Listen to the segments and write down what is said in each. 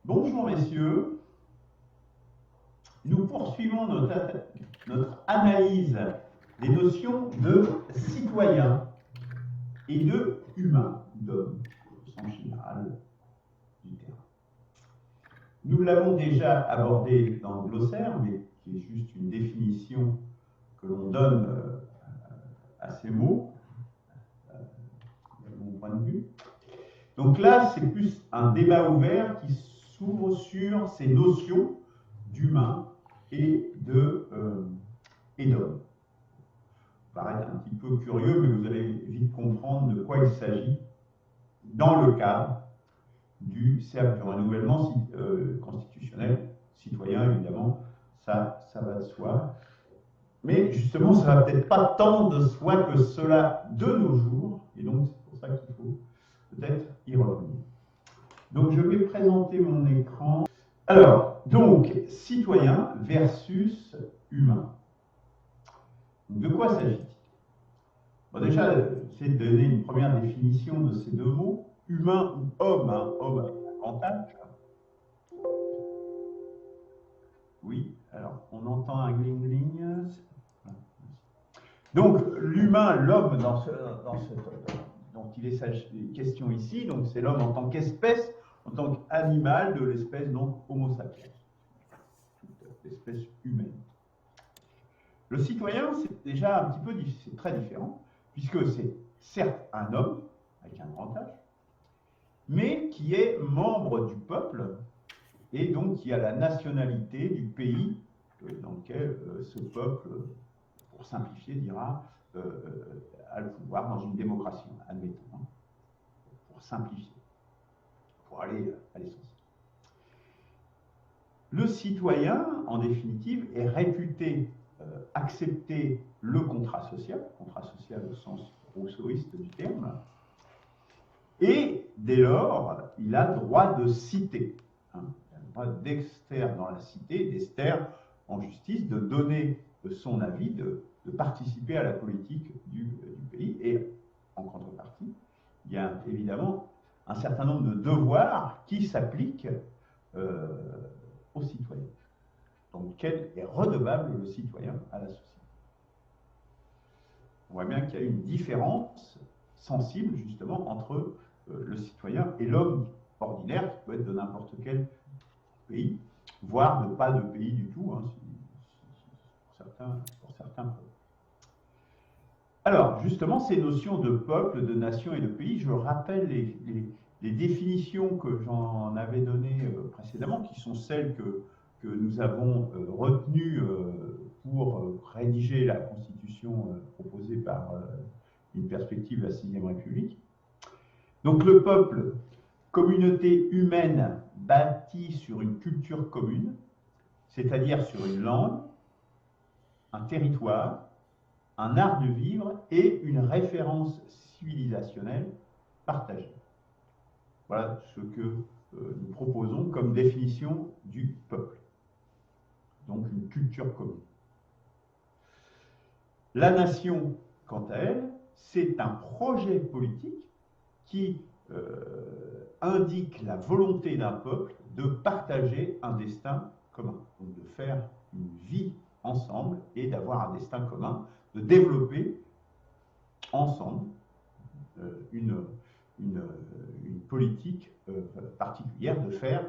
Bonjour messieurs, nous poursuivons notre analyse des notions de citoyen et de humain, d'homme, au sens général du terme. Nous l'avons déjà abordé dans le glossaire, mais qui est juste une définition que l'on donne à ces mots, de mon point de vue. Donc là, c'est plus un débat ouvert qui s'ouvre sur ces notions d'humain et d'homme. Ça paraît un petit peu curieux, mais vous allez vite comprendre de quoi il s'agit dans le cadre du cercle du renouvellement constitutionnel citoyen, évidemment, ça va de soi. Mais justement, ça va peut-être pas tant de soi que cela de nos jours, et donc c'est pour ça qu'il faut peut-être y revenir. Donc je vais présenter mon écran. Alors, donc, citoyen versus humain. De quoi s'agit-il? Bon, déjà, c'est de donner une première définition de ces deux mots. Humain ou homme, hein, homme avec un grand H. Oui, alors on entend un gling-gling. Donc, l'humain, l'homme, dont il est question ici, donc c'est l'homme en tant qu'espèce, en tant qu'animal de l'espèce donc Homo sapiens, l'espèce humaine. Le citoyen, c'est déjà un petit peu c'est très différent, puisque c'est certes un homme, avec un grand H, mais qui est membre du peuple, et donc qui a la nationalité du pays dans lequel ce peuple, pour simplifier, dira, a le pouvoir dans une démocratie, admettons, hein, pour simplifier, pour aller à l'essentiel. Le citoyen, en définitive, est réputé accepter le contrat social au sens rousseauiste du terme, et dès lors, il a droit de citer, hein, il a le droit d'exter dans la cité, d'ester en justice, de donner son avis, de participer à la politique du pays, et en contrepartie, il y a évidemment un certain nombre de devoirs qui s'appliquent aux citoyens. Donc, quel est redevable le citoyen à la société? On voit bien qu'il y a une différence sensible, justement, entre le citoyen et l'homme ordinaire, qui peut être de n'importe quel pays, voire de pas de pays du tout, hein, pour certains peuples. Alors, justement, ces notions de peuple, de nation et de pays, je rappelle les définitions que j'en avais données précédemment, qui sont celles que nous avons retenues pour rédiger la constitution proposée par une perspective de la 6e République. Donc le peuple, communauté humaine bâtie sur une culture commune, c'est-à-dire sur une langue, un territoire, un art de vivre et une référence civilisationnelle partagée. Voilà ce que nous proposons comme définition du peuple. Donc une culture commune. La nation, quant à elle, c'est un projet politique qui indique la volonté d'un peuple de partager un destin commun, donc de faire une vie ensemble et d'avoir un destin commun, de développer ensemble une politique particulière, de faire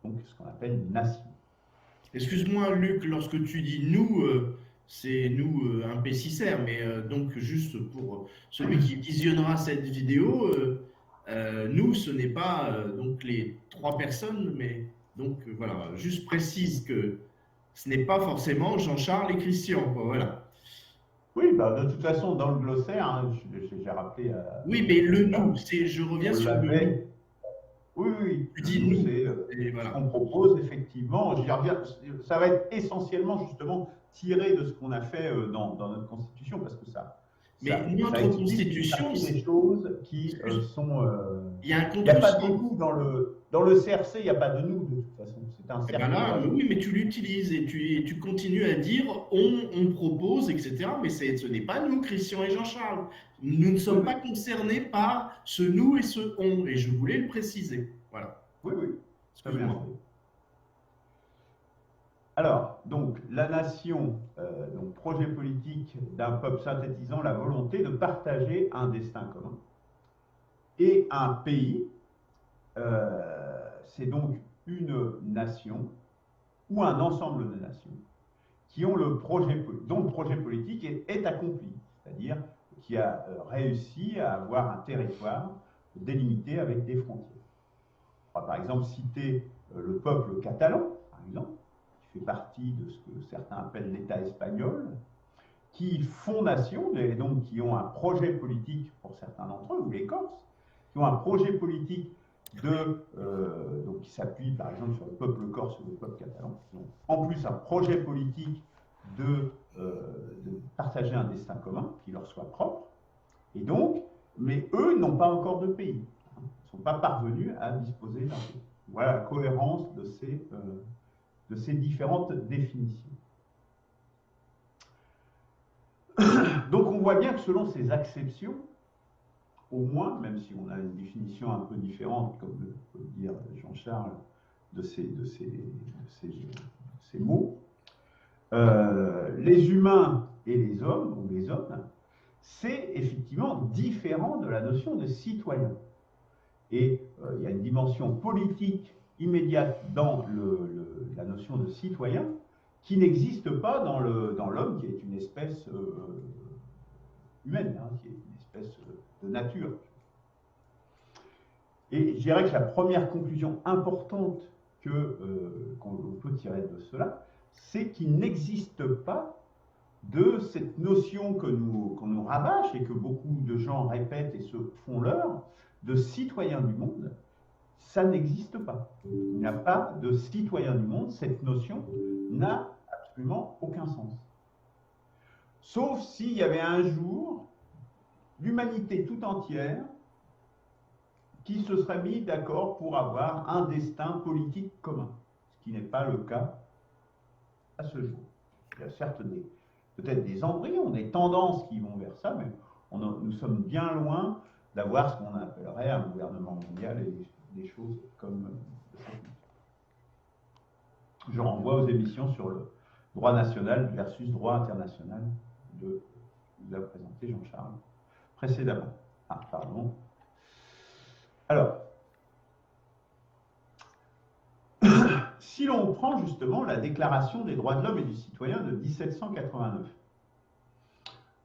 donc ce qu'on appelle une nation. Excuse-moi, Luc, lorsque tu dis nous, c'est nous un P6R, mais donc juste pour celui qui visionnera cette vidéo, nous, ce n'est pas donc les 3 personnes, mais donc voilà, juste précise que ce n'est pas forcément Jean-Charles et Christian, quoi, voilà. Oui, bah, de toute façon, dans le glossaire, hein, j'ai rappelé. Oui, mais le nous, je reviens sur le nous. Oui, tu dis nous. C'est voilà. Ce qu'on propose, effectivement. J'y reviens, ça va être essentiellement, justement, tiré de ce qu'on a fait dans notre Constitution, parce que mais notre Constitution, c'est des choses qui sont. Il y a un contexte. Il n'y a pas de nous dans le CRC, il n'y a pas de nous, de toute façon. C'est un cercle. Oui, mais tu l'utilises et tu continues à dire on propose, etc. Mais ce n'est pas nous, Christian et Jean-Charles. Nous ne sommes pas concernés par ce nous et ce on. Et je voulais le préciser. Voilà. Oui. Très bien fait. Alors, donc, la nation, donc projet politique d'un peuple synthétisant la volonté de partager un destin commun. Et un pays, c'est donc une nation ou un ensemble de nations qui ont dont le projet politique est accompli, c'est-à-dire qui a réussi à avoir un territoire délimité avec des frontières. On va par exemple citer le peuple catalan, par exemple, qui fait partie de ce que certains appellent l'État espagnol, qui font nation, et donc qui ont un projet politique, pour certains d'entre eux, ou les Corses, qui ont un projet politique donc qui s'appuie par exemple sur le peuple corse ou le peuple catalan, donc, en plus un projet politique de partager un destin commun qui leur soit propre, et donc, mais eux n'ont pas encore de pays, ils ne sont pas parvenus à disposer d'un pays. Voilà la cohérence de ces différentes définitions. Donc on voit bien que selon ces acceptions, au moins, même si on a une définition un peu différente, comme peut le dire Jean-Charles, de ces mots, les humains et les hommes, ou les hommes, c'est effectivement différent de la notion de citoyen. Et il y a une dimension politique immédiate dans la notion de citoyen qui n'existe pas dans l'homme, qui est une espèce humaine, qui est une espèce de nature. Et je dirais que la première conclusion importante qu'on peut tirer de cela, c'est qu'il n'existe pas de cette notion qu'on nous rabâche et que beaucoup de gens répètent et se font leur, de citoyen du monde. Ça n'existe pas. Il n'y a pas de citoyen du monde. Cette notion n'a absolument aucun sens. Sauf s'il y avait un jour l'humanité tout entière qui se serait mis d'accord pour avoir un destin politique commun, ce qui n'est pas le cas à ce jour. Il y a certes peut-être des embryons, des tendances qui vont vers ça, mais nous sommes bien loin d'avoir ce qu'on appellerait un gouvernement mondial et des choses comme ça. Je renvoie aux émissions sur le droit national versus droit international que vous a présenté Jean-Charles précédemment. Ah, pardon. Alors, si l'on prend justement la Déclaration des droits de l'homme et du citoyen de 1789,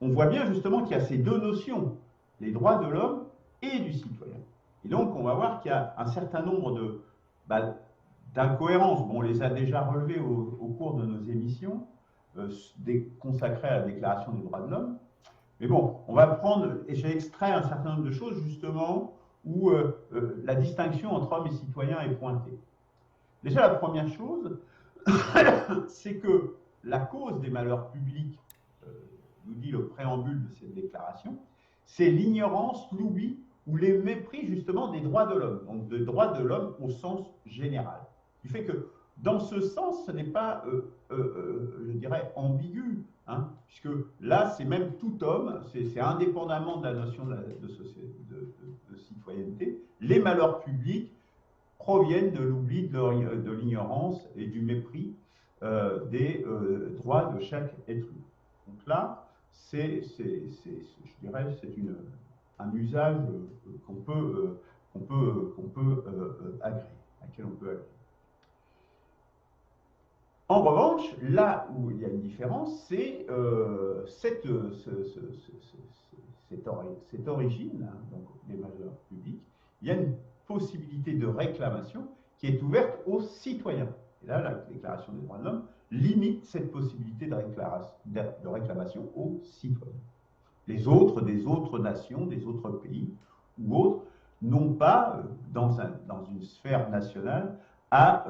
on voit bien justement qu'il y a ces deux notions, les droits de l'homme et du citoyen. Et donc, on va voir qu'il y a un certain nombre d'incohérences. Bon, on les a déjà relevées au cours de nos émissions consacrées à la Déclaration des droits de l'homme. Mais bon, on va prendre, et j'ai extrait un certain nombre de choses justement où la distinction entre hommes et citoyens est pointée. Déjà, la première chose, c'est que la cause des malheurs publics, nous dit le préambule de cette déclaration, c'est l'ignorance, l'oubli ou les mépris justement des droits de l'homme, donc des droits de l'homme au sens général. Du fait que dans ce sens, ce n'est pas, je dirais, ambigu, puisque là, c'est même tout homme, c'est indépendamment de la notion de citoyenneté, les malheurs publics proviennent de l'oubli, de l'ignorance et du mépris des droits de chaque être humain. Donc là, je dirais, c'est un usage qu'on peut agréer, à laquelle on peut agréer. En revanche, là où il y a une différence, c'est cette origine, donc des malheurs publics. Il y a une possibilité de réclamation qui est ouverte aux citoyens. Et là, la Déclaration des droits de l'homme limite cette possibilité de réclamation aux citoyens. Les autres, des autres nations, des autres pays ou autres, n'ont pas, dans une sphère nationale, à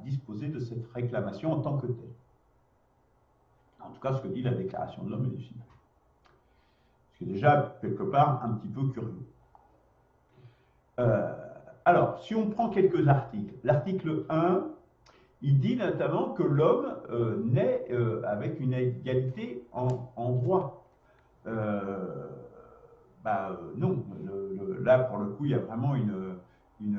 disposer de cette réclamation en tant que telle. En tout cas, ce que dit la Déclaration de l'homme et du citoyen. C'est déjà, quelque part, un petit peu curieux. Alors, si on prend quelques articles, l'article 1, il dit notamment que l'homme naît avec une égalité en droit. Non, là, pour le coup, il y a vraiment une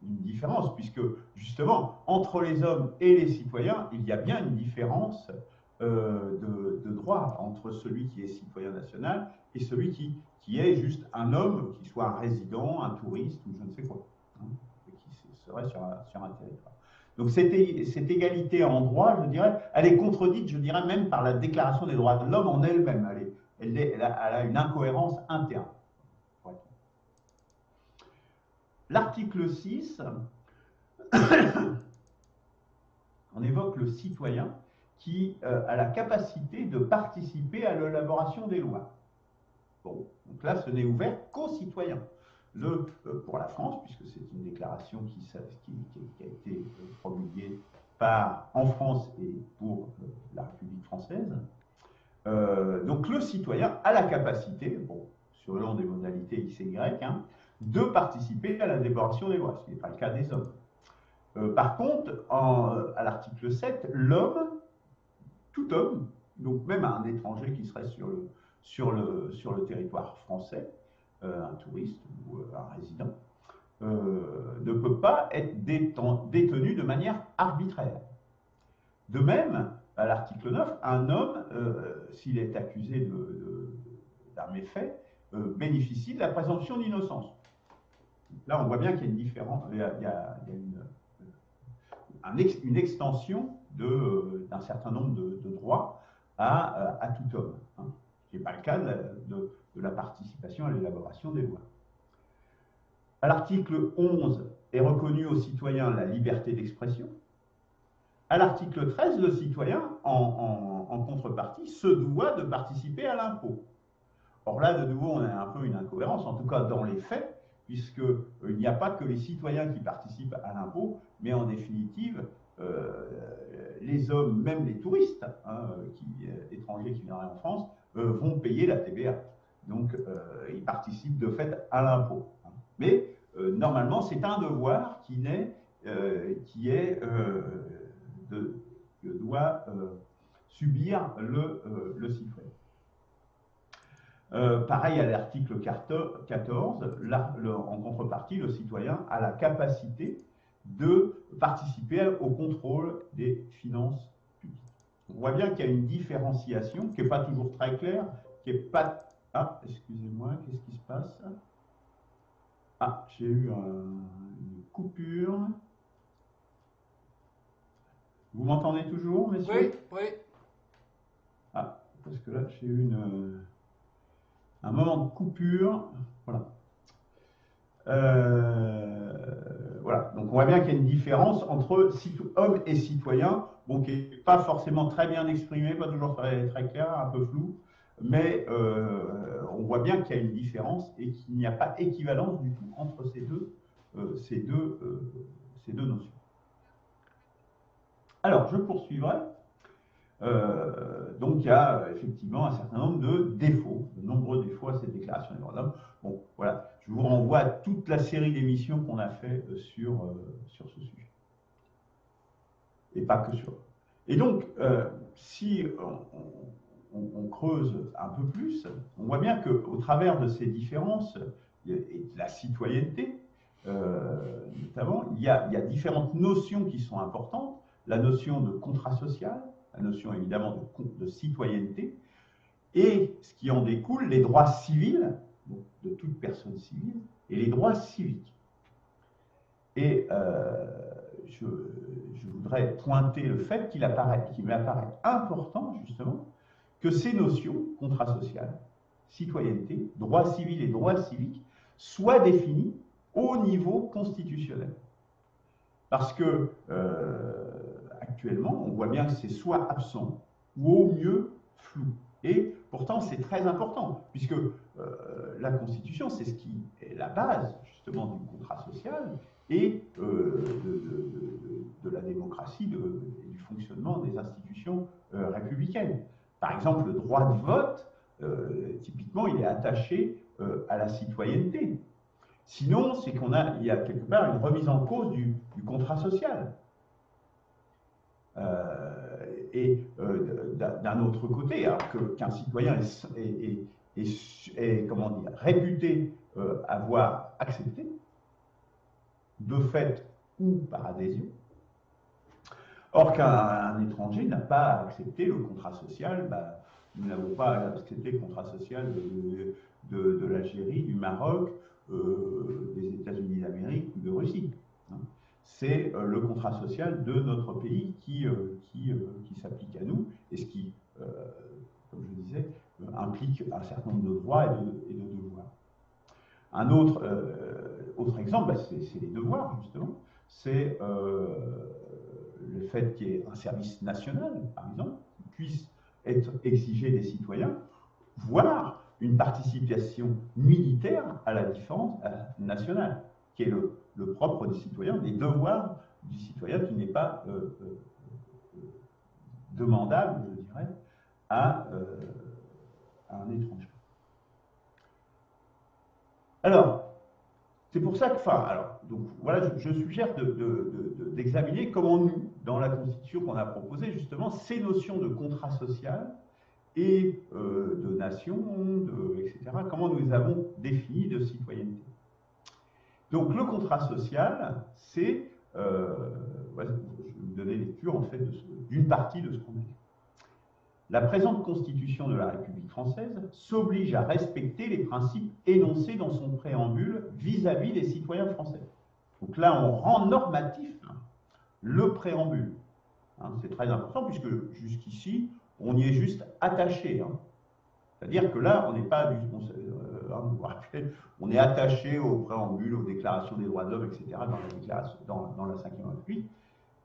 différence, puisque justement, entre les hommes et les citoyens, il y a bien une différence de droit entre celui qui est citoyen national et celui qui est juste un homme, qui soit un résident, un touriste ou je ne sais quoi, hein, qui serait sur un territoire. Donc cette égalité en droit, je dirais, elle est contredite, je dirais même par la Déclaration des droits de l'homme en elle-même. Elle a une incohérence interne. Ouais. L'article 6, on évoque le citoyen qui a la capacité de participer à l'élaboration des lois. Bon, donc là, ce n'est ouvert qu'aux citoyens. Pour la France, puisque c'est une déclaration qui a été promulguée en France et pour la République française. Donc le citoyen a la capacité, bon, selon des modalités X et Y, hein, de participer à la élaboration des lois, ce qui n'est pas le cas des hommes. Par contre, à l'article 7, l'homme, tout homme, donc même un étranger qui serait sur le territoire français, un touriste ou un résident, ne peut pas être détenu de manière arbitraire. De même, à l'article 9, un homme, s'il est accusé d'un méfait, bénéficie de la présomption d'innocence. Là, on voit bien qu'il y a une différence, il y a une extension d'un certain nombre de droits à tout homme, hein, ce qui n'est pas le cas de la participation à l'élaboration des lois. À l'article 11 est reconnue aux citoyens la liberté d'expression. À l'article 13, le citoyen, en contrepartie, se doit de participer à l'impôt. Or là, de nouveau, on a un peu une incohérence, en tout cas dans les faits, puisqu'il n'y a pas que les citoyens qui participent à l'impôt, mais en définitive, les hommes, même les touristes étrangers qui viendraient en France, vont payer la TVA. Donc, ils participent de fait à l'impôt. Mais normalement, c'est un devoir qui doit subir le citoyen. Pareil à l'article 14, en contrepartie, le citoyen a la capacité de participer au contrôle des finances publiques. On voit bien qu'il y a une différenciation qui n'est pas toujours très claire, qui n'est pas... Ah, excusez-moi, qu'est-ce qui se passe? Ah, j'ai eu une coupure. Vous m'entendez toujours, messieurs? Oui, oui. Ah, parce que là, j'ai eu un moment de coupure. Voilà. Voilà. Donc, on voit bien qu'il y a une différence entre homme et citoyen, bon, qui n'est pas forcément très bien exprimée, pas toujours très, très clair, un peu flou, mais on voit bien qu'il y a une différence et qu'il n'y a pas équivalence du tout entre ces deux notions. Alors, je poursuivrai. Donc, il y a effectivement un certain nombre de défauts, de nombreux défauts à cette déclaration des droits de l'homme. Bon, voilà, je vous renvoie à toute la série d'émissions qu'on a fait sur ce sujet. Et pas que sur. Et donc, si on creuse un peu plus, on voit bien qu'au travers de ces différences et de la citoyenneté, notamment, il y a différentes notions qui sont importantes. La notion de contrat social, la notion évidemment de citoyenneté, et ce qui en découle, les droits civils, donc de toute personne civile, et les droits civiques. Et je voudrais pointer le fait qu'il m'apparaît important, justement, que ces notions, contrat social, citoyenneté, droits civils et droits civiques, soient définies au niveau constitutionnel. Parce que actuellement, on voit bien que c'est soit absent ou au mieux flou. Et pourtant, c'est très important, puisque la Constitution, c'est ce qui est la base, justement, du contrat social et de la démocratie et du fonctionnement des institutions républicaines. Par exemple, le droit de vote, typiquement, il est attaché à la citoyenneté. Sinon, c'est il y a quelque part une remise en cause du contrat social. Et d'un autre côté, alors qu'un citoyen est comment dire, réputé avoir accepté, de fait ou par adhésion. Or qu'un étranger n'a pas accepté le contrat social, nous n'avons pas accepté le contrat social de l'Algérie, du Maroc, des États-Unis d'Amérique ou de Russie. C'est le contrat social de notre pays qui s'applique à nous, et ce qui, comme je disais, implique un certain nombre de droits et de devoirs. Un autre exemple, c'est les devoirs, justement. C'est le fait qu'il y ait un service national, par exemple, qui puisse être exigé des citoyens, voire une participation militaire à la défense nationale, qui est le propre des citoyens, des devoirs du citoyen qui n'est pas demandable, je dirais, à un étranger. Alors, c'est pour ça que, donc voilà, je suggère d'examiner comment nous, dans la Constitution qu'on a proposée, justement, ces notions de contrat social et de nation, etc., comment nous les avons définies de citoyenneté. Donc le contrat social, c'est, je vais vous donner lecture en fait d'une partie de ce qu'on a dit. La présente Constitution de la République française s'oblige à respecter les principes énoncés dans son préambule vis-à-vis des citoyens français. Donc là, on rend normatif le préambule. C'est très important puisque jusqu'ici, on y est juste attaché. C'est-à-dire que là, on n'est pas vous vous rappelez, on est attaché au préambule, aux déclarations des droits de l'homme, etc., dans la 5e République.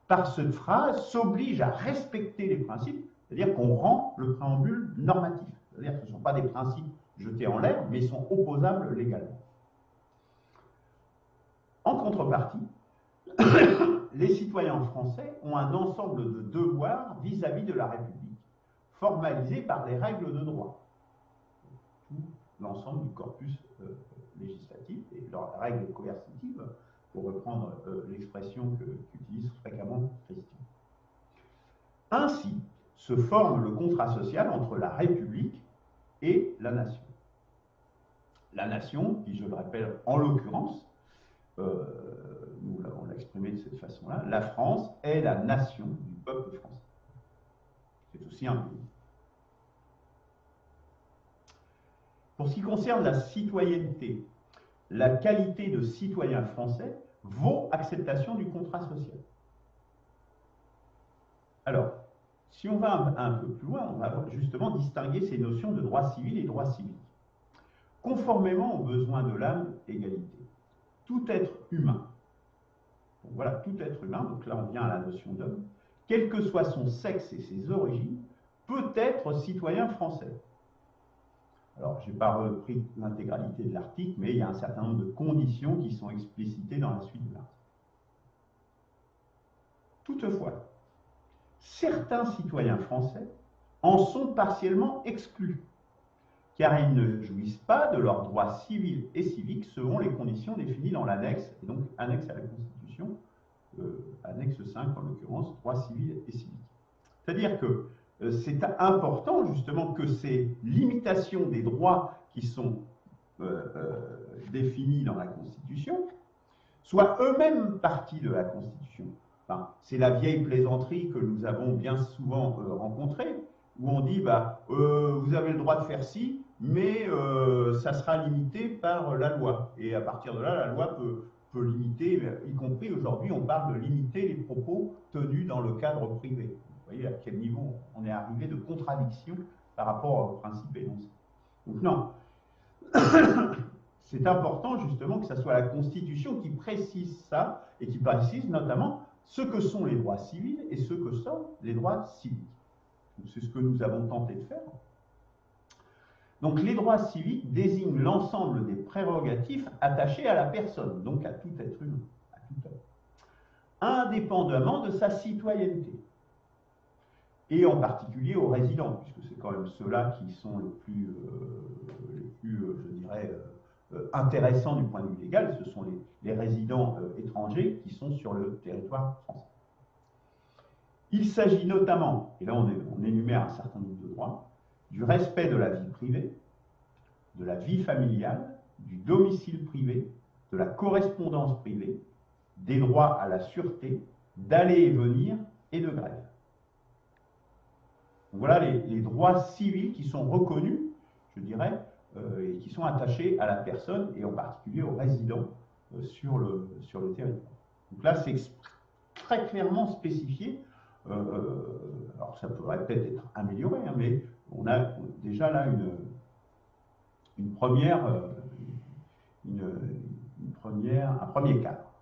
Par cette phrase, s'oblige à respecter les principes. C'est-à-dire qu'on rend le préambule normatif. C'est-à-dire que ce ne sont pas des principes jetés en l'air, mais ils sont opposables légalement. En contrepartie, les citoyens français ont un ensemble de devoirs vis-à-vis de la République, formalisés par les règles de droit. Tout l'ensemble du corpus législatif et leurs règles coercitives, pour reprendre l'expression qu'utilise fréquemment Christian. Ainsi, se forme le contrat social entre la République et la nation. La nation, qui, je le rappelle, en l'occurrence, nous l'avons exprimé de cette façon-là, la France est la nation du peuple français. C'est aussi un pays. Pour ce qui concerne la citoyenneté, la qualité de citoyen français vaut acceptation du contrat social. Alors, si on va un peu plus loin, on va justement distinguer ces notions de droit civil et droit civique. Conformément aux besoins de l'âme, égalité. Tout être humain, donc voilà, tout être humain, donc là on vient à la notion d'homme, quel que soit son sexe et ses origines, peut être citoyen français. Alors, je n'ai pas repris l'intégralité de l'article, mais il y a un certain nombre de conditions qui sont explicitées dans la suite de l'article. Toutefois, certains citoyens français en sont partiellement exclus, car ils ne jouissent pas de leurs droits civils et civiques selon les conditions définies dans l'annexe, et donc annexe à la Constitution, annexe 5 en l'occurrence, droits civils et civiques. C'est-à-dire que c'est important justement que ces limitations des droits qui sont définis dans la Constitution soient eux-mêmes partie de la Constitution. Enfin, c'est la vieille plaisanterie que nous avons bien souvent rencontrée, où on dit vous avez le droit de faire ci, mais ça sera limité par la loi. Et à partir de là, la loi peut limiter, y compris aujourd'hui, on parle de limiter les propos tenus dans le cadre privé. Vous voyez à quel niveau on est arrivé de contradiction par rapport au principe énoncé. Donc non, c'est important justement que ce soit la Constitution qui précise ça, et qui précise notamment ce que sont les droits civils et ce que sont les droits civiques. C'est ce que nous avons tenté de faire. Donc les droits civiques désignent l'ensemble des prérogatives attachées à la personne, donc à tout être humain, à tout homme, indépendamment de sa citoyenneté. Et en particulier aux résidents, puisque c'est quand même ceux-là qui sont les plus je dirais, intéressants du point de vue légal, ce sont les résidents étrangers qui sont sur le territoire français. Il s'agit notamment, et là on énumère un certain nombre de droits, du respect de la vie privée, de la vie familiale, du domicile privé, de la correspondance privée, des droits à la sûreté, d'aller et venir et de grève. Donc voilà les droits civils qui sont reconnus, je dirais, et qui sont attachés à la personne et en particulier aux résidents sur le territoire. Donc là, c'est très clairement spécifié. Alors ça pourrait peut-être être amélioré, hein, mais on a déjà là un premier cadre.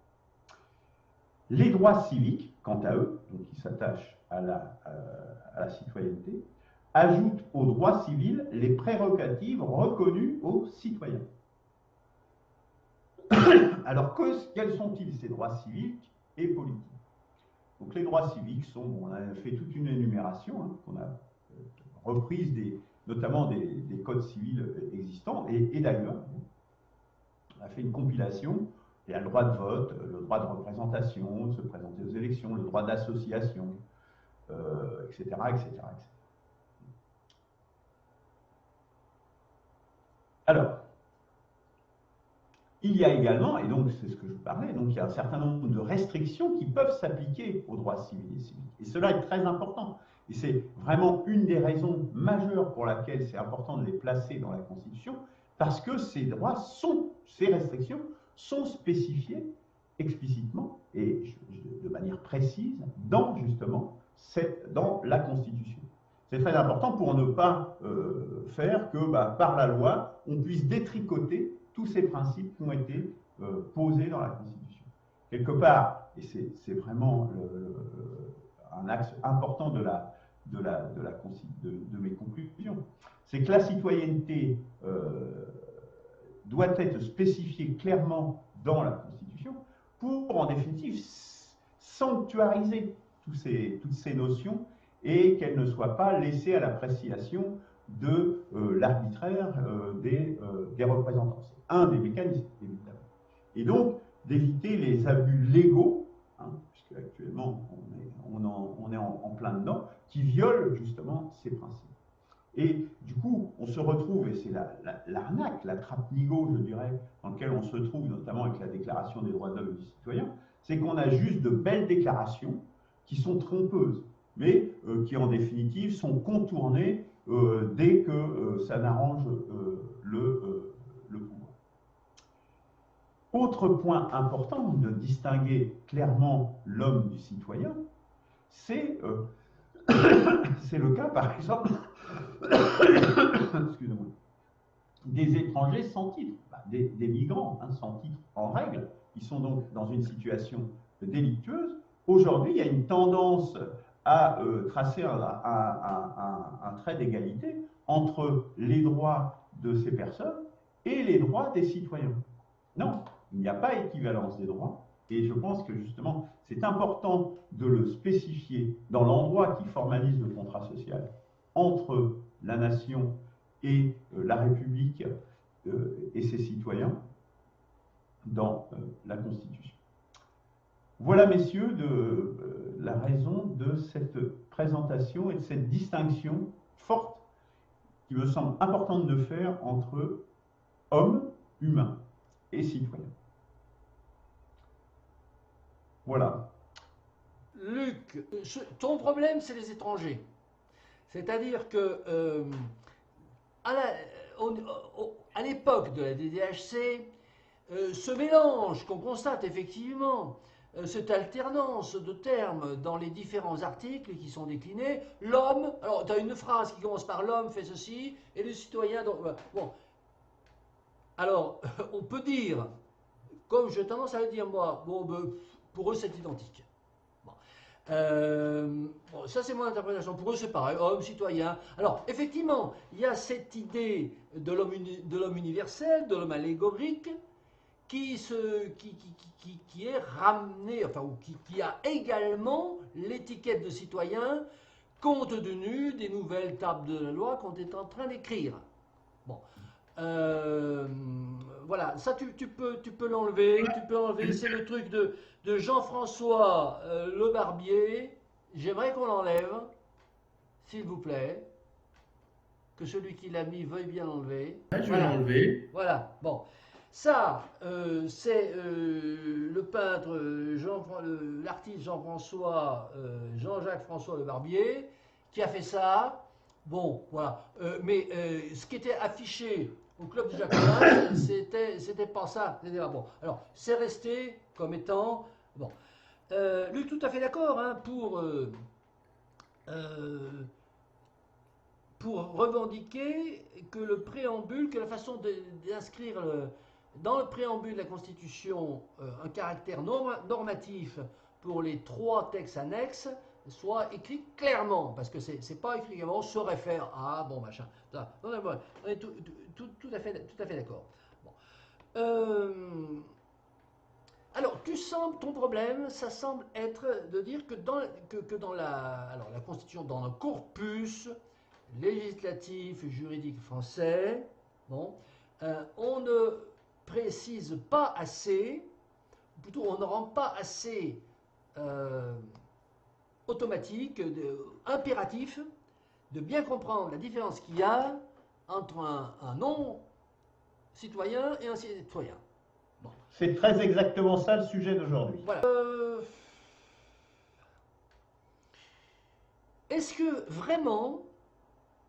Les droits civiques, quant à eux, donc qui s'attachent à la citoyenneté, ajoutent aux droits civils les prérogatives reconnues aux citoyens. Alors, quels sont-ils ces droits civiques et politiques? Donc, les droits civiques sont, on a fait toute une énumération, hein, qu'on a reprise notamment des codes civils existants, et d'ailleurs, on a fait une compilation. Il y a le droit de vote, le droit de représentation, de se présenter aux élections, le droit d'association, etc., etc. Alors, il y a également, et donc c'est ce que je parlais, donc il y a un certain nombre de restrictions qui peuvent s'appliquer aux droits civils et civiques. Et cela est très important. Et c'est vraiment une des raisons majeures pour laquelle c'est important de les placer dans la Constitution, parce que ces restrictions sont spécifiées explicitement et de manière précise dans la Constitution. C'est très important pour ne pas faire que par la loi, on puisse détricoter tous ces principes qui ont été posés dans la Constitution. Quelque part, et c'est vraiment un axe important de mes conclusions, c'est que la citoyenneté doit être spécifiée clairement dans la Constitution pour, en définitive, sanctuariser toutes ces notions et qu'elles ne soient pas laissées à l'appréciation de l'arbitraire des représentants. C'est un des mécanismes, évidemment. Et donc, d'éviter les abus légaux, hein, puisque actuellement on est en plein dedans, qui violent justement ces principes. Et du coup, on se retrouve, et c'est l'arnaque, la trappe-nigo, je dirais, dans laquelle on se trouve, notamment avec la Déclaration des droits de l'homme et du citoyen, c'est qu'on a juste de belles déclarations qui sont trompeuses, mais qui en définitive sont contournées dès que ça n'arrange le pouvoir. Autre point important de distinguer clairement l'homme du citoyen, c'est le cas, par exemple, excusez-moi, des étrangers sans titre, des migrants sans titre en règle, qui sont donc dans une situation délictueuse. Aujourd'hui, il y a une tendance à tracer un trait d'égalité entre les droits de ces personnes et les droits des citoyens. Non, il n'y a pas équivalence des droits, et je pense que justement, c'est important de le spécifier dans l'endroit qui formalise le contrat social entre la nation et la République et ses citoyens dans la Constitution. Voilà, messieurs, la raison de cette présentation et de cette distinction forte qui me semble importante de faire entre hommes, humains et citoyens. Voilà. Luc, ton problème, c'est les étrangers. C'est-à-dire que à l'époque de la DDHC, ce mélange qu'on constate effectivement, cette alternance de termes dans les différents articles qui sont déclinés, l'homme, alors tu as une phrase qui commence par l'homme fait ceci, et le citoyen, donc, bon. Alors, on peut dire, comme j'ai tendance à le dire moi, bon, pour eux c'est identique. Bon, ça c'est mon interprétation. Pour eux c'est pareil, homme, citoyen. Alors effectivement, il y a cette idée de l'homme universel, de l'homme allégorique, qui est ramené, enfin, ou qui a également l'étiquette de citoyen compte tenu des nouvelles tables de la loi qu'on est en train d'écrire. Bon. Voilà, ça tu peux l'enlever, c'est le truc de Jean-François Le Barbier. J'aimerais qu'on l'enlève, s'il vous plaît, que celui qui l'a mis veuille bien l'enlever. Je vais l'enlever. Voilà, bon. Ça, c'est le peintre, l'artiste Jean-Jacques François Le Barbier qui a fait ça. Bon, voilà. Mais ce qui était affiché au club du Jacobin, c'était pas ça. Bon, alors, c'est resté comme étant. Bon. Lui, tout à fait d'accord hein, pour revendiquer que le préambule, que la façon d'inscrire dans le préambule de la Constitution un caractère normatif pour les 3 textes annexes soit écrit clairement, parce que c'est pas écrit clairement, on se réfère à, bon, machin. On est tout à fait d'accord. Bon. Alors, ton problème, ça semble être de dire que dans la Constitution, dans le corpus législatif et juridique français, bon, on ne précise pas assez, plutôt on ne rend pas assez automatique, impératif, de bien comprendre la différence qu'il y a entre un non-citoyen et un citoyen. Bon. C'est très exactement ça le sujet d'aujourd'hui. Voilà. Est-ce que vraiment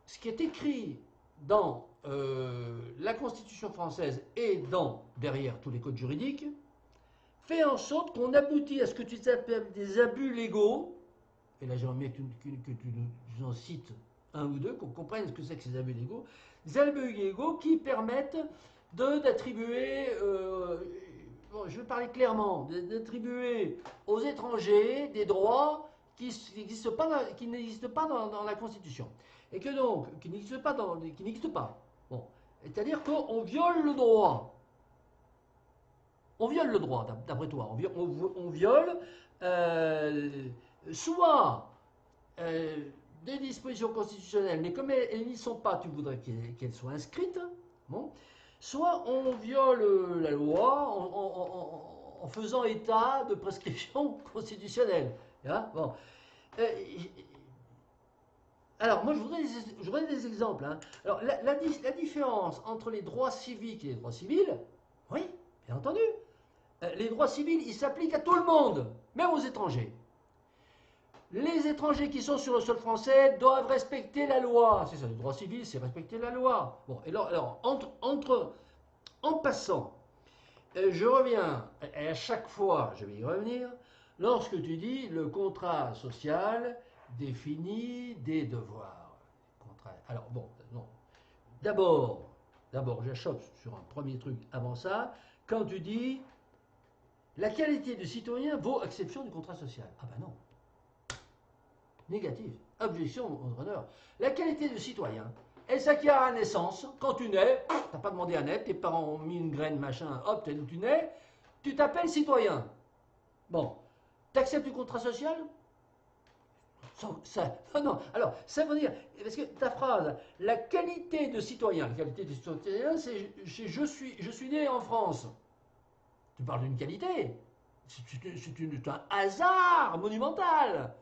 ce qui est écrit dans la Constitution française et derrière tous les codes juridiques fait en sorte qu'on aboutit à ce que tu appelles des abus légaux, et là j'aimerais bien que tu nous en cites un ou deux, qu'on comprenne ce que c'est que ces abus légaux, des abus légaux qui permettent d'attribuer, bon, je vais parler clairement, d'attribuer aux étrangers des droits qui n'existent pas dans la Constitution. Et que donc, qui n'existent pas. Bon. C'est-à-dire qu'on viole le droit. On viole le droit, d'après toi. On viole soit des dispositions constitutionnelles, mais comme elles n'y sont pas, tu voudrais qu'elles soient inscrites. Bon. Soit on viole la loi en faisant état de prescription constitutionnelle. Hein, bon. Alors, moi, je voudrais des exemples. Hein. Alors, la différence entre les droits civiques et les droits civils, oui, bien entendu. Les droits civils, ils s'appliquent à tout le monde, même aux étrangers. Les étrangers qui sont sur le sol français doivent respecter la loi. C'est ça, le droit civil, c'est respecter la loi. Bon, et alors en passant, je reviens, et à chaque fois, je vais y revenir, lorsque tu dis le contrat social définit des devoirs. Alors, bon, non. D'abord, j'achoppe sur un premier truc avant ça, quand tu dis la qualité de citoyen vaut exception du contrat social. Ah ben non. Négatif. Objection au honneur. La qualité de citoyen, elle s'acquiert à la naissance. Quand tu nais, t'as pas demandé à naître, tes parents ont mis une graine, machin, hop, tu nais, tu t'appelles citoyen. Bon. T'acceptes du contrat social? Non, alors, ça veut dire, parce que ta phrase, la qualité de citoyen, c'est je suis né en France. Tu parles d'une qualité. C'est un hasard monumental.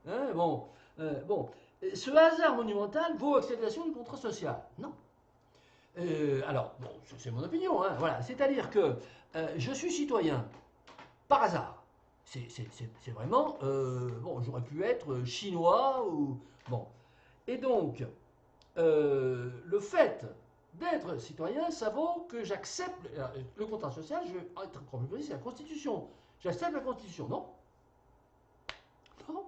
Hein, bon, ce hasard monumental vaut acceptation du contrat social. Non. Alors, bon, c'est mon opinion. Hein, voilà. C'est-à-dire que je suis citoyen par hasard. C'est vraiment, bon, j'aurais pu être chinois ou, bon. Et donc, le fait d'être citoyen, ça vaut que j'accepte le contrat social, je vais être encore plus précis, c'est la Constitution. J'accepte la Constitution, non? Non.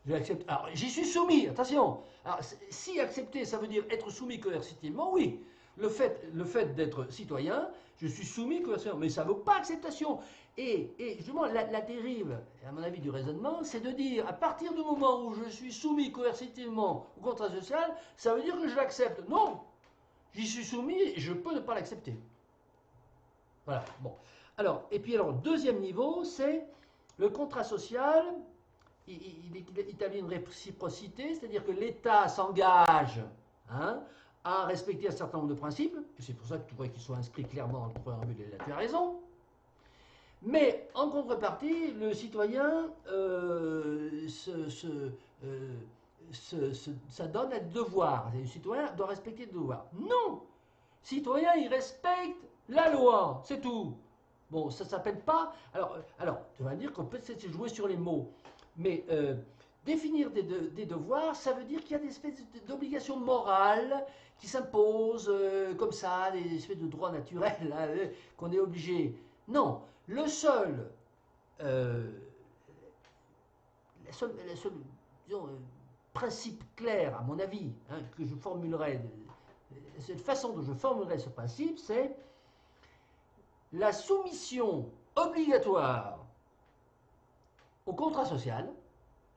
J'accepte. Alors, j'y suis soumis, attention. Alors, si accepter, ça veut dire être soumis coercitivement, oui. Le fait d'être citoyen, je suis soumis coercitivement, mais ça ne vaut pas acceptation. Et justement, la dérive, à mon avis, du raisonnement, c'est de dire, à partir du moment où je suis soumis coercitivement au contrat social, ça veut dire que je l'accepte. Non, j'y suis soumis et je peux ne pas l'accepter. Voilà, bon. Alors, deuxième niveau, c'est le contrat social, il établit une réciprocité, c'est-à-dire que l'État s'engage, hein, à respecter un certain nombre de principes, c'est pour ça que tu voudrais qu'ils soient inscrits clairement dans le préambule, et là tu as raison. Mais en contrepartie, le citoyen ça donne un devoir. Le citoyen doit respecter le devoir. Non! Le citoyen, il respecte la loi, c'est tout. Bon, ça s'appelle pas. Alors, tu vas dire qu'on peut essayer de jouer sur les mots, mais définir des devoirs, ça veut dire qu'il y a des espèces d'obligations morales qui s'imposent comme ça, des espèces de droits naturels hein, qu'on est obligé. Non, le seul, euh, la seule disons, principe clair, à mon avis, hein, que je formulerai, cette façon dont je formulerai ce principe, c'est la soumission obligatoire au contrat social,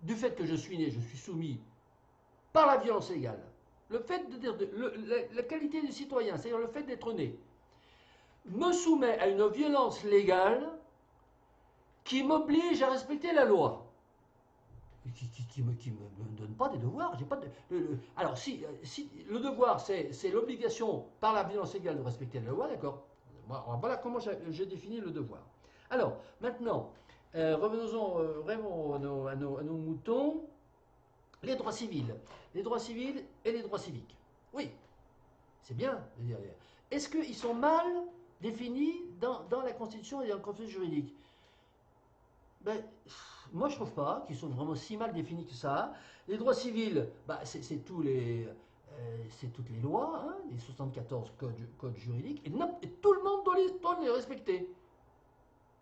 du fait que je suis né, je suis soumis par la violence légale. Le fait de dire la qualité du citoyen, c'est-à-dire le fait d'être né, me soumet à une violence légale qui m'oblige à respecter la loi. Qui me donne pas des devoirs. J'ai pas de, alors, si le devoir, c'est l'obligation par la violence légale de respecter la loi, d'accord. Voilà comment j'ai défini le devoir. Alors, maintenant, revenons-en vraiment à nos moutons. Les droits civils. Les droits civils et les droits civiques. Oui, c'est bien. Est-ce qu'ils sont mal définis dans la Constitution et dans le contexte juridique? Ben, moi, je trouve pas qu'ils sont vraiment si mal définis que ça. Les droits civils, bah, c'est toutes les lois, hein, les 74 codes juridiques, et tout le monde doit les respecter.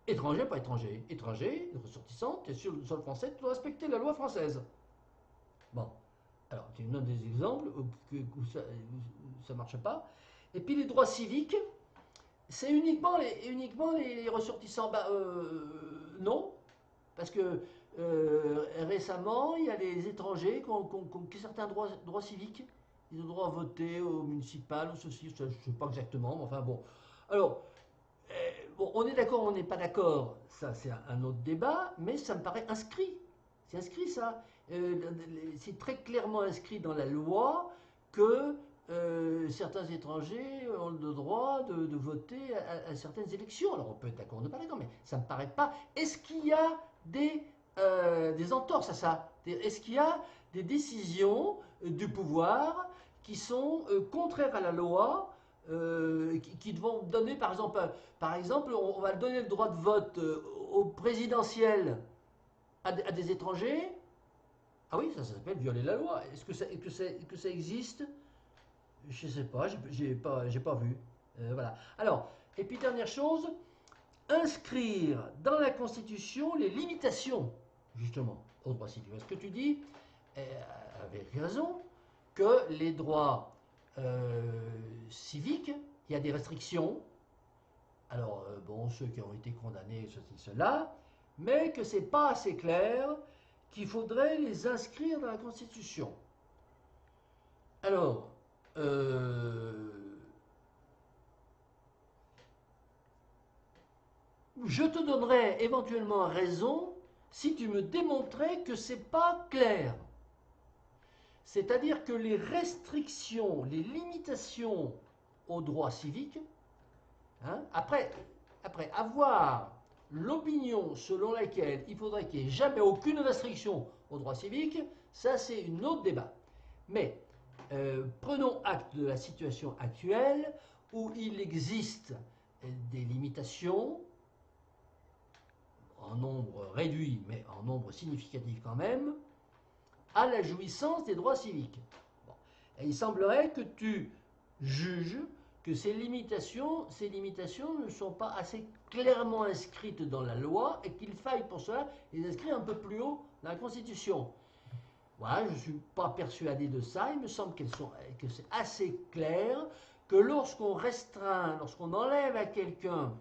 Étranger, pas étranger. Étranger, ressortissant, tu es sur le sol français, tu dois respecter la loi française. Bon, alors tu me donnes des exemples où ça ne marche pas. Et puis les droits civiques, c'est uniquement les ressortissants. Bah, non, parce que récemment, il y a les étrangers qui ont certains droits civiques. Ils ont le droit à voter au municipal, ou ceci, je ne sais pas exactement, mais enfin bon. Alors, bon, on est d'accord, on n'est pas d'accord, ça c'est un autre débat, mais ça me paraît inscrit. C'est inscrit ça. C'est très clairement inscrit dans la loi que certains étrangers ont le droit de voter à certaines élections. Alors on peut être d'accord ou ne pas d'accord, mais ça ne me paraît pas. Est-ce qu'il y a des entorses à ça? Est-ce qu'il y a des décisions du pouvoir qui sont contraires à la loi qui vont donner, par exemple, on va donner le droit de vote au présidentiel à des étrangers? Ah oui, ça s'appelle violer la loi. Est-ce que ça existe? Je ne sais pas, j'ai pas vu. Voilà. Alors, et puis dernière chose, inscrire dans la Constitution les limitations, justement, aux droits civils. Parce que tu dis, avec raison, que les droits civiques, il y a des restrictions. Alors, bon, ceux qui ont été condamnés, ceci, cela, mais que c'est pas assez clair, qu'il faudrait les inscrire dans la Constitution. Alors, je te donnerais éventuellement raison si tu me démontrais que c'est pas clair. C'est-à-dire que les restrictions, les limitations aux droits civiques, hein, après avoir l'opinion selon laquelle il faudrait qu'il n'y ait jamais aucune restriction aux droits civiques, ça c'est un autre débat. Mais prenons acte de la situation actuelle où il existe des limitations en nombre réduit, mais en nombre significatif quand même, à la jouissance des droits civiques. Bon. Et il semblerait que tu juges que ces limitations ne sont pas assez clairement inscrites dans la loi et qu'il faille pour cela les inscrire un peu plus haut dans la Constitution. Voilà, je ne suis pas persuadé de ça. Il me semble que c'est assez clair que lorsqu'on restreint, lorsqu'on enlève à quelqu'un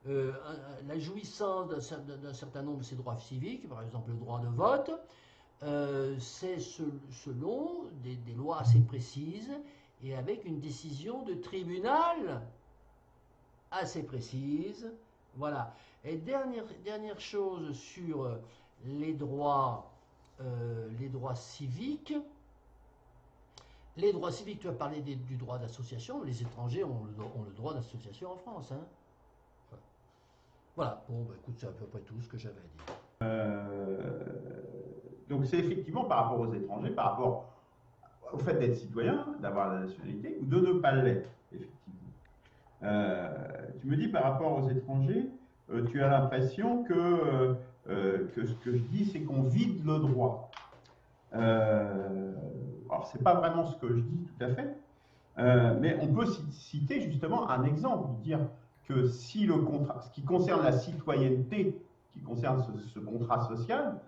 la jouissance d'un certain nombre de ses droits civiques, par exemple le droit de vote, c'est selon des lois assez précises et avec une décision de tribunal assez précise. Voilà. Et dernière chose sur les droits civiques. Les droits civiques, tu as parlé du droit d'association. Les étrangers ont le droit d'association en France. Hein. Voilà. Bon, bah, écoute, c'est à peu près tout ce que j'avais à dire. Donc c'est effectivement par rapport aux étrangers, par rapport au fait d'être citoyen, d'avoir la nationalité, ou de ne pas l'être, effectivement. Tu me dis par rapport aux étrangers, tu as l'impression que ce que je dis, c'est qu'on vide le droit. Alors, c'est pas vraiment ce que je dis tout à fait, mais on peut citer justement un exemple, dire que si le contrat, ce qui concerne la citoyenneté, qui concerne ce contrat social,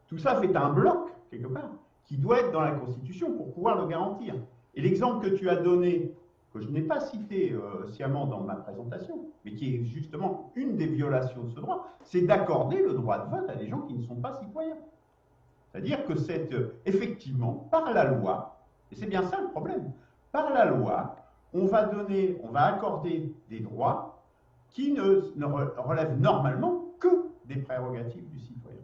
tout ça fait un bloc, quelque part, qui doit être dans la Constitution pour pouvoir le garantir. Et l'exemple que tu as donné, que je n'ai pas cité sciemment dans ma présentation, mais qui est justement une des violations de ce droit, c'est d'accorder le droit de vote à des gens qui ne sont pas citoyens. C'est-à-dire que c'est effectivement, par la loi, et c'est bien ça le problème, par la loi, on va accorder des droits qui ne relèvent normalement que des prérogatives du citoyen.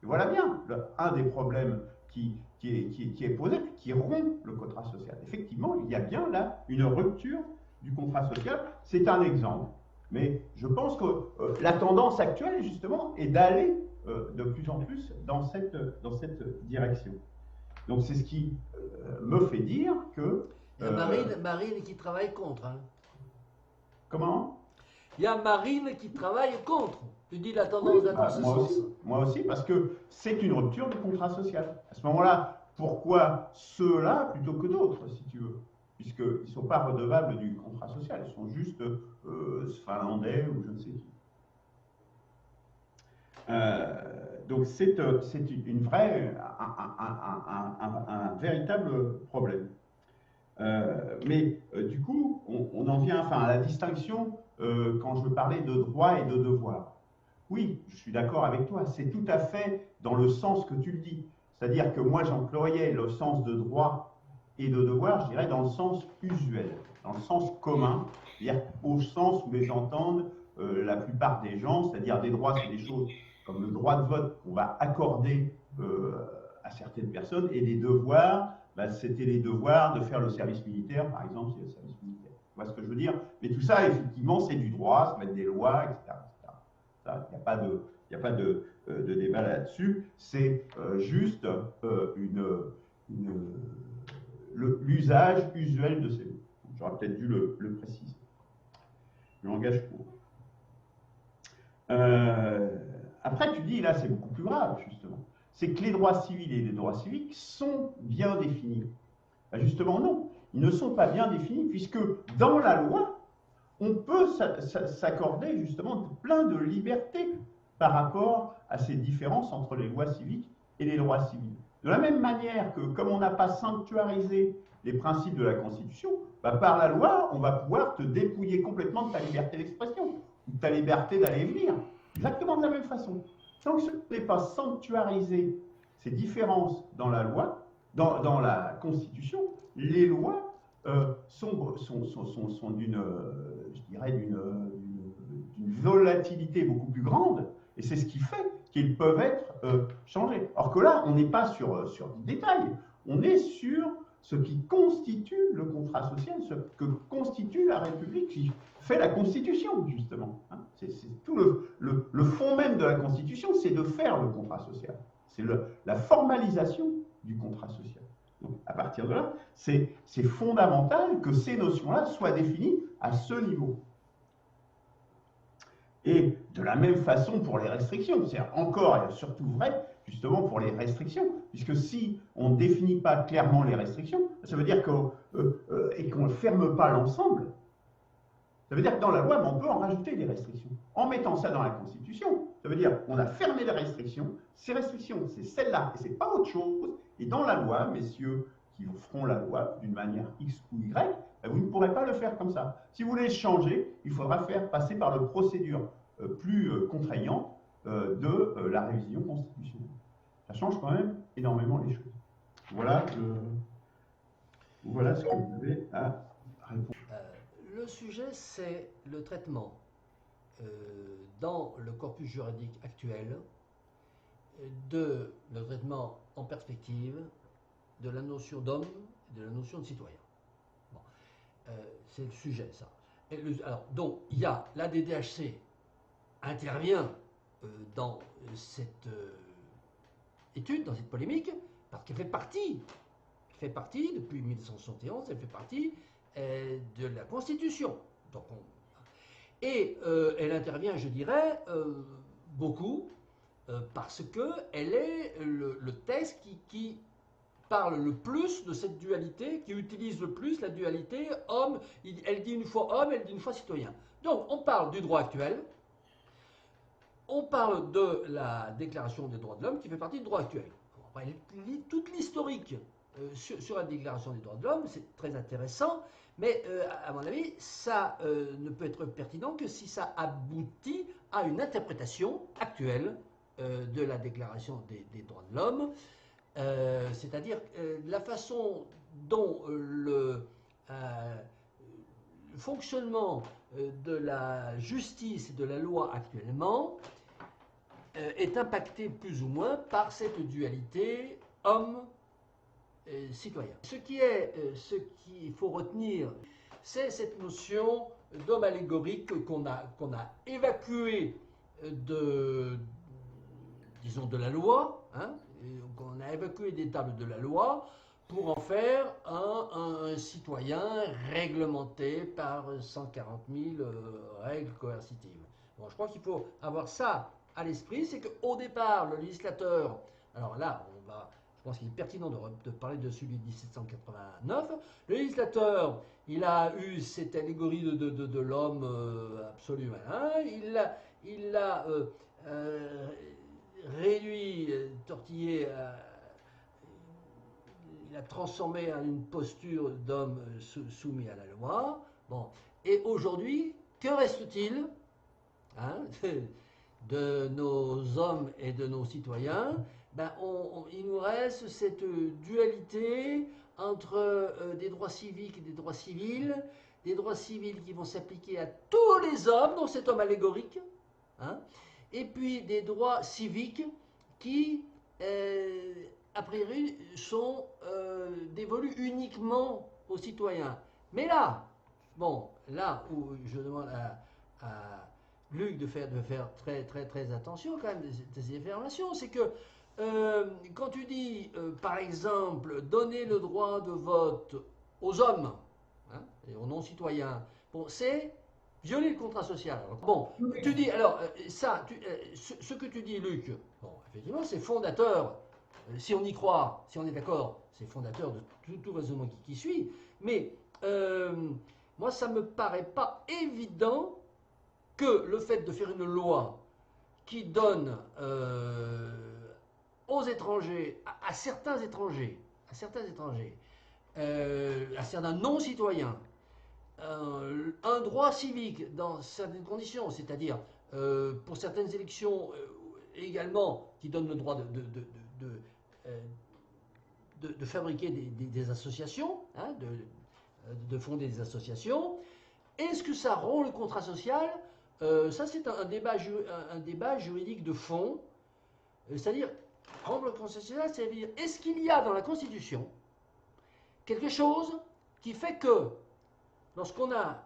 Et voilà bien un des problèmes qui est posé, qui rompt le contrat social. Effectivement, il y a bien là une rupture du contrat social. C'est un exemple. Mais je pense que la tendance actuelle, justement, est d'aller de plus en plus dans cette direction. Donc c'est ce qui me fait dire que... Il y a Marine qui travaille contre. Hein. Comment? Il y a Marine qui travaille contre. Tu dis la tendance va dans ce sens. Moi aussi, parce que c'est une rupture du contrat social. À ce moment-là, pourquoi ceux-là plutôt que d'autres, si tu veux? Puisqu'ils ne sont pas redevables du contrat social, ils sont juste finlandais ou je ne sais qui. Donc c'est une vraie, un véritable problème. Mais du coup, on en vient à la distinction quand je parlais de droit et de devoir. Oui, je suis d'accord avec toi, c'est tout à fait dans le sens que tu le dis. C'est-à-dire que moi j'employais le sens de droit et de devoir, je dirais dans le sens usuel, dans le sens commun, c'est-à-dire au sens où les entendent la plupart des gens, c'est-à-dire des droits, c'est des choses comme le droit de vote qu'on va accorder à certaines personnes, et des devoirs, c'était les devoirs de faire le service militaire, par exemple, s'il y a le service militaire. Tu vois ce que je veux dire? Mais tout ça, effectivement, c'est du droit, ça va être des lois, etc. Il n'y a pas de débat là-dessus. C'est juste l'usage usuel de ces mots. J'aurais peut-être dû le préciser. Le langage courant. Après, tu dis, là, c'est beaucoup plus grave, justement. C'est que les droits civils et les droits civiques sont bien définis. Ben justement, non. Ils ne sont pas bien définis, puisque dans la loi, on peut s'accorder justement plein de libertés par rapport à ces différences entre les lois civiques et les droits civils. De la même manière que, comme on n'a pas sanctuarisé les principes de la Constitution, bah par la loi, on va pouvoir te dépouiller complètement de ta liberté d'expression, ou de ta liberté d'aller et venir. Exactement de la même façon. Tant que ce n'est pas sanctuarisé ces différences dans la loi, dans la Constitution, les lois sont d'une, je dirais, d'une volatilité beaucoup plus grande, et c'est ce qui fait qu'ils peuvent être changés. Or que là, on n'est pas sur des détails, on est sur ce qui constitue le contrat social, ce que constitue la République, qui fait la Constitution, justement. Hein. C'est tout le fond même de la Constitution, c'est de faire le contrat social. C'est la formalisation du contrat social. Donc, à partir de là, c'est fondamental que ces notions-là soient définies à ce niveau. Et de la même façon pour les restrictions, c'est encore et surtout vrai justement pour les restrictions, puisque si on ne définit pas clairement les restrictions, ça veut dire qu'on ne ferme pas l'ensemble. Ça veut dire que dans la loi, on peut en rajouter des restrictions. En mettant ça dans la Constitution, ça veut dire qu'on a fermé les restrictions. Ces restrictions, c'est celle-là, et c'est pas autre chose. Et dans la loi, messieurs qui feront la loi d'une manière X ou Y, vous ne pourrez pas le faire comme ça. Si vous voulez changer, il faudra passer par la procédure plus contraignante de la révision constitutionnelle. Ça change quand même énormément les choses. Voilà ce que vous avez à répondre. Le sujet, c'est le traitement dans le corpus juridique actuel de le traitement en perspective de la notion d'homme et de la notion de citoyen. Bon. C'est le sujet, ça. Alors, donc, il y a la DDHC intervient dans cette étude, dans cette polémique, parce qu'elle fait partie depuis 1971, elle fait partie de la Constitution. Donc et elle intervient, je dirais, beaucoup, parce qu'elle est le texte qui parle le plus de cette dualité, qui utilise le plus la dualité homme. Elle dit une fois homme, elle dit une fois citoyen. Donc on parle du droit actuel, on parle de la Déclaration des droits de l'homme qui fait partie du droit actuel. On va lire toute l'historique sur la Déclaration des droits de l'homme, c'est très intéressant, mais à mon avis, ça ne peut être pertinent que si ça aboutit à une interprétation actuelle de la Déclaration des droits de l'homme, c'est-à-dire la façon dont le fonctionnement de la justice et de la loi actuellement est impacté plus ou moins par cette dualité homme-citoyen. Ce qu'il faut retenir, c'est cette notion d'homme allégorique qu'on a évacué disons, de la loi, hein, qu'on a évacué des tables de la loi pour en faire un citoyen réglementé par 140 000 règles coercitives. Bon, je crois qu'il faut avoir ça à l'esprit, c'est qu'au départ, le législateur, alors là, je pense qu'il est pertinent de parler de celui de 1789, le législateur, il a eu cette allégorie de l'homme absolu, hein, il l'a réduit, tortillé, il a transformé en une posture d'homme soumis à la loi. Bon. Et aujourd'hui, que reste-t-il, hein, de nos hommes et de nos citoyens? Ben, il nous reste cette dualité entre des droits civiques et des droits civils qui vont s'appliquer à tous les hommes, dans cet homme allégorique, hein, et puis des droits civiques qui, a priori, sont dévolus uniquement aux citoyens. Mais là, bon, là où je demande à Luc de faire très attention quand même de ces affirmations, c'est que quand tu dis, par exemple, donner le droit de vote aux hommes, hein, et aux non-citoyens, bon, c'est violer le contrat social. Alors, bon, tu dis, alors, ce que tu dis, Luc, bon, effectivement, c'est fondateur, si on y croit, si on est d'accord, c'est fondateur de tout raisonnement qui suit, mais moi, ça ne me paraît pas évident que le fait de faire une loi qui donne aux étrangers, à certains étrangers, à certains non-citoyens, un droit civique dans certaines conditions, c'est-à-dire pour certaines élections également qui donne le droit de fabriquer des associations, hein, de fonder des associations. Est-ce que ça rompt le contrat social? Ça, c'est un débat juridique de fond. C'est-à-dire, rompre le contrat social, c'est-à-dire, est-ce qu'il y a dans la Constitution quelque chose qui fait que, lorsqu'on a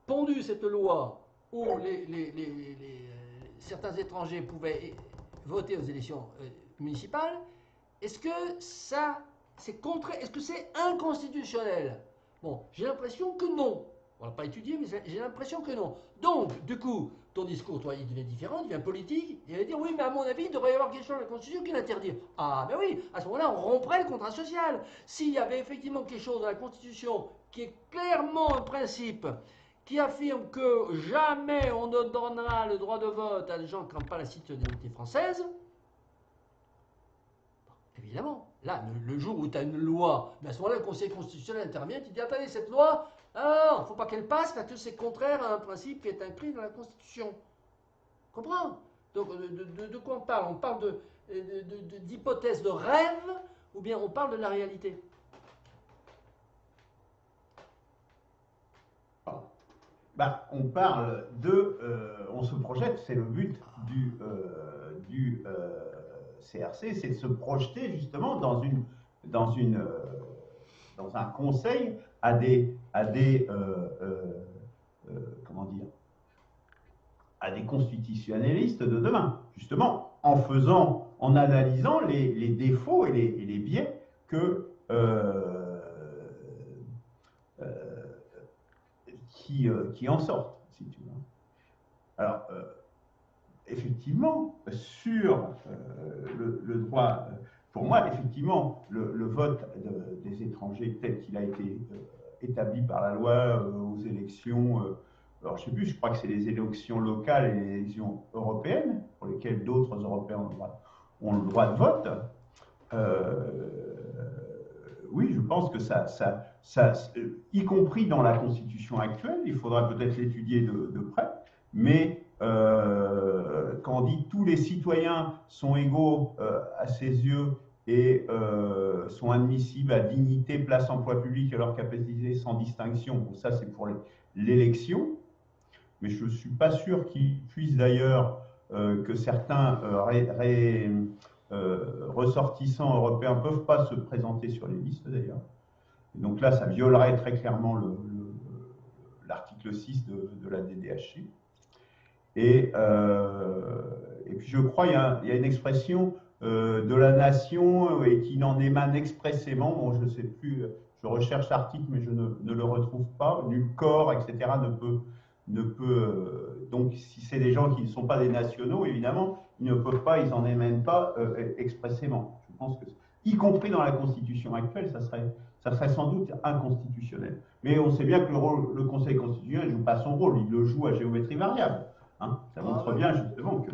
pondu cette loi où certains étrangers pouvaient voter aux élections municipales, est-ce que ça, c'est contraire, est-ce que c'est inconstitutionnel? Bon, j'ai l'impression que non. On ne l'a pas étudié, mais j'ai l'impression que non. Donc, du coup, ton discours, toi, il devient différent, il devient politique. Il va dire, oui, mais à mon avis, il devrait y avoir quelque chose dans la Constitution qui l'interdit. Ah, ben oui, à ce moment-là, on romprait le contrat social. S'il y avait effectivement quelque chose dans la Constitution qui est clairement un principe qui affirme que jamais on ne donnera le droit de vote à des gens qui n'ont pas la citoyenneté française, évidemment, là, le jour où tu as une loi, ben à ce moment-là, le Conseil constitutionnel intervient, tu dis, attendez, cette loi, il ne faut pas qu'elle passe parce que c'est contraire à un principe qui est inscrit dans la Constitution. Comprends? Donc, de quoi on parle? On parle d'hypothèse de rêve ou bien on parle de la réalité? Bah, on parle on se projette, c'est le but du CRC, c'est de se projeter justement dans un conseil comment dire, à des constitutionnalistes de demain, justement, en analysant les défauts et les biais qui en sortent, si tu veux. Alors, effectivement, sur le droit, pour moi, effectivement, le vote des étrangers tel qu'il a été établi par la loi aux élections, alors je ne sais plus, je crois que c'est les élections locales et les élections européennes, pour lesquelles d'autres Européens ont le droit de vote. Oui, je pense que ça, y compris dans la Constitution actuelle, il faudra peut-être l'étudier de près, mais quand on dit tous les citoyens sont égaux à ses yeux et sont admissibles à dignité, place, emploi public et leur capacité sans distinction, bon, ça c'est pour l'élection, mais je ne suis pas sûr qu'il puisse d'ailleurs que certains ressortissants européens ne peuvent pas se présenter sur les listes d'ailleurs. Donc là, ça violerait très clairement l'article 6 de la DDHC. Et puis je crois qu'il y a une expression de la nation et qui n'en émane expressément. Bon, je ne sais plus, je recherche l'article, mais je ne le retrouve pas. Nul corps, etc. ne peut donc, si c'est des gens qui ne sont pas des nationaux, évidemment, ils ne peuvent pas, ils n'en émènent pas expressément. Je pense que, y compris dans la Constitution actuelle, ça serait sans doute inconstitutionnel. Mais on sait bien que le Conseil constitutionnel ne joue pas son rôle, il le joue à géométrie variable. Hein, ça montre bien justement que...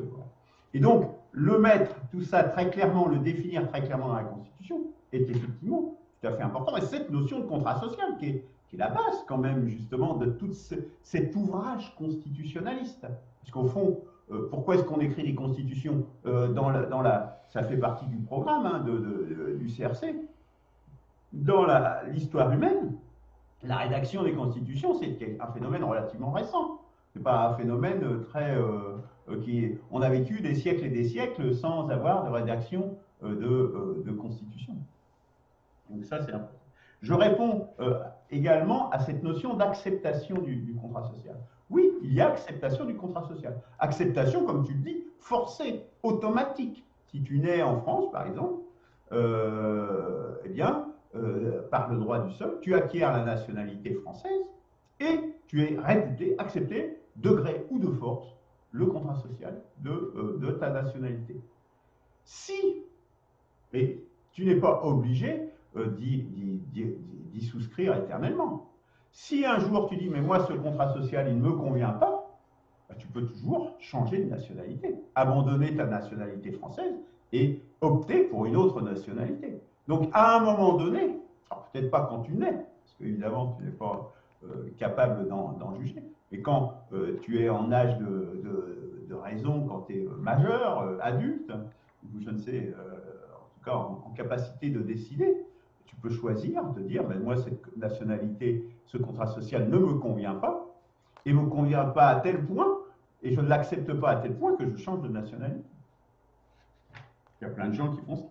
Et donc, le mettre, tout ça très clairement, le définir très clairement dans la Constitution, est effectivement tout à fait important. Et cette notion de contrat social qui est la base quand même justement de tout cet ouvrage constitutionnaliste. Parce qu'au fond, pourquoi est-ce qu'on écrit des constitutions ça fait partie du programme hein, du CRC. Dans l'histoire humaine, la rédaction des constitutions, c'est un phénomène relativement récent. C'est pas un phénomène on a vécu des siècles et des siècles sans avoir de rédaction de constitution. Donc ça, c'est important. Je réponds également à cette notion d'acceptation du contrat social. Oui, il y a acceptation du contrat social. Acceptation, comme tu le dis, forcée, automatique. Si tu nais en France, par exemple, eh bien, par le droit du sol, tu acquiers la nationalité française et tu es réputé, accepté, de gré ou de force, le contrat social de ta nationalité. Si, et tu n'es pas obligé d'y souscrire éternellement. Si un jour tu dis, mais moi ce contrat social il ne me convient pas, bah, tu peux toujours changer de nationalité, abandonner ta nationalité française et opter pour une autre nationalité. Donc à un moment donné, peut-être pas quand tu nais, parce qu'évidemment tu n'es pas capable d'en juger, mais quand tu es en âge de raison, quand tu es majeur, adulte, ou je ne sais, en tout cas en capacité de décider, tu peux choisir de dire, ben moi cette nationalité, ce contrat social ne me convient pas, et ne me convient pas à tel point, et je ne l'accepte pas à tel point que je change de nationalité. Il y a plein de gens qui font ça.